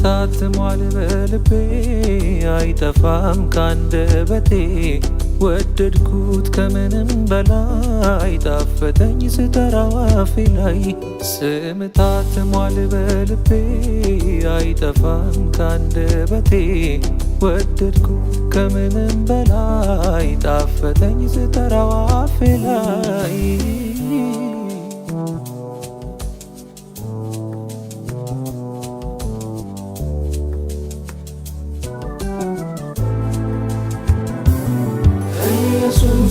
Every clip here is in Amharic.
ታትሟል በልቤ አይጠፋም ካንደበቴ ወደድኩት ከምንም በላይ ጣፈጠኝ ስጠራው አፌ ላይ ስም ታትሟል በልቤ አይጠፋም ካንደበቴ ወደድኩት ከምንም በላይ ጣፈጠኝ ስጠራው አፌ ላይ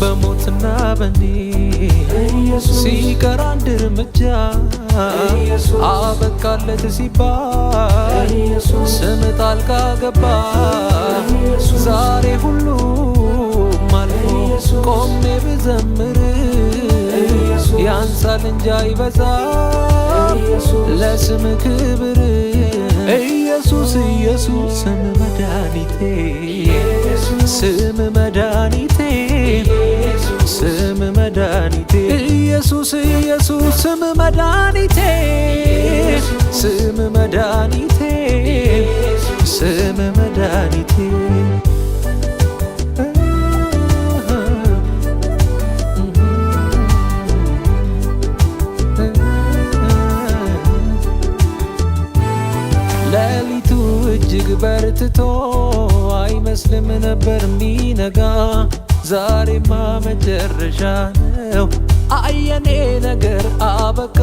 በሞትና በኔ ሲቀር አንድ እርምጃ አበቃለት ሲባል ስም ጣልቃ ገባ ዛሬ ሁሉም አልፎ ቆሜ ብዘምር ያንሳል እንጂ አይበዛም ለስም ክብር ኢየሱስ ኢየሱስ ስም መድኃኒቴ ስም መድኃኒቴ ስም መድኃኒቴ ኢየሱስ ኢየሱስ ስም መድኃኒቴ ስም መድኃኒቴ ስም መድኃኒቴ ሌሊቱ እጅግ በርትቶ አይመስልም ነበር ሚነጋ ዛሬማ መጨረሻ ነው አየኔ ነገር አበቃ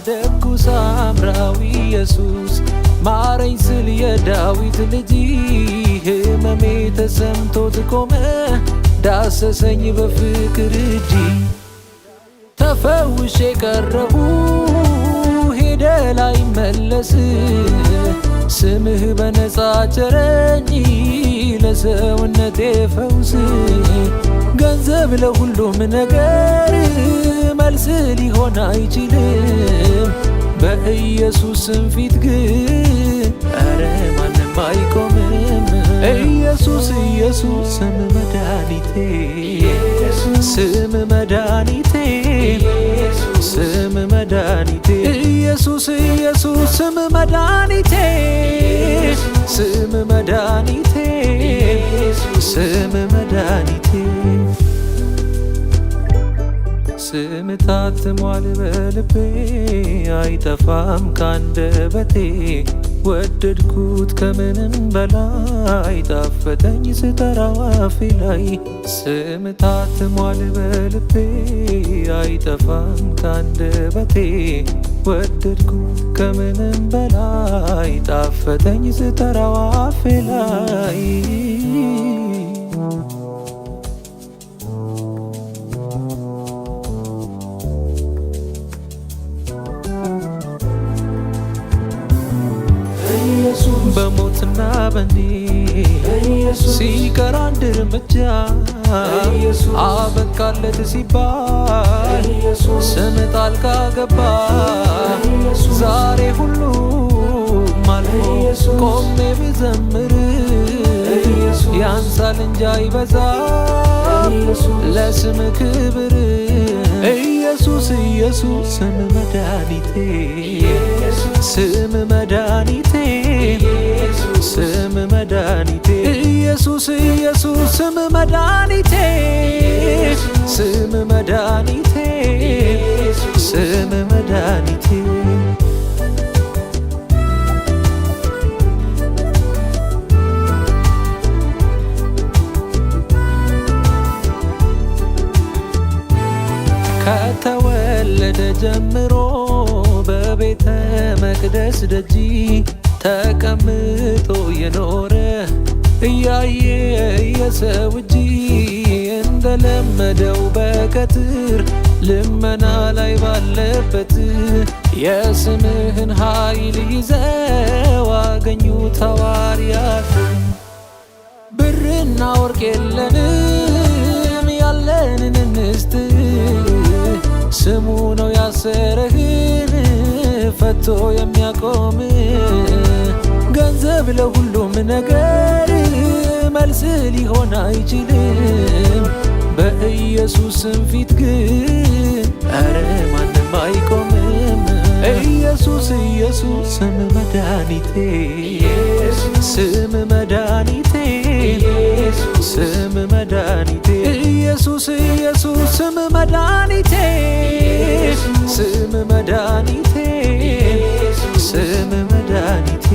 ደጉ ሳምራዊ ኢየሱስ ማረኝ ስል የዳዊት ልጅ ህመሜ ተሰምቶት ቆመ ዳሰሰኝ በፍቅር እጅ ተፈውሼ ቀረሁ ሄደ ላይመለስ ስምህ በነፃ ቸረኝ ለሰውነቴ ፈውስ ገንዘብ ለሁሉም ነገር መልስ ሊሆን አይችልም በኢየሱስ ስም ፊት ግን ኧረ ማንም አይቆምም ኢየሱስ ኢየሱስ ስም መድኃኒቴ ስም መድኃኒቴ ስም መድኃኒቴ ኢየሱስ ኢየሱስ ስም መድኃኒቴ ስም መድኃኒቴ ስም መድኃኒቴ ስም ታትሟል በልቤ አይጠፋም ካንደበቴ ወደድኩት ከምንም በላይ ጣፈጠኝ ስጠራው አፌ ላይ ስም ታትሟል በልቤ አይጠፋም ካንደበቴ ወደድኩት ከምንም በላይ ጣፈጠኝ ስጠራው አፌ ላይ በሞትና በኔ ሲቀር አንድ እርምጃ አበቃለት ሲባል ስም ጣልቃ ገባ ዛሬ ሁሉም አልፎ ቆሜ ብዘምር ያንሳል እንጂ አይበዛም ለስም ክብር ኢየሱስ ኢየሱስ ስም መድኃኒቴ ስም መድኃኒቴ ስም መድኃኒቴ ኢየሱስ ኢየሱስ ስም መድኃኒቴ ስም መድኃኒቴ ስም መድኃኒቴ ከተወለደ ጀምሮ በቤተ መቅደስ ደጅ ተቀምጦ የኖረ እያየ የሰው እጅ እንደለመደው በቀትር ልመና ላይ ባለበት የስምህን ኃይል ይዘው አገኙት ሐዋርያት ብርና ወርቅ የለንም ያለንን እንስጥ ስሙ ነው ያሰረህን ፈቶ የሚያቆም ገንዘብ ለሁሉም ነገር መልስ ሊሆን አይችልም በኢየሱስ ስም ፊት ግን ኧረ ማንም አይቆምም ኢየሱስ ኢየሱስ ስም መድኃኒቴ ስም መድኃኒቴ ስም መድኃኒቴ ኢየሱስ ኢየሱስ ስም መድኃኒቴ ስም መድኃኒቴ ስም መድኃኒቴ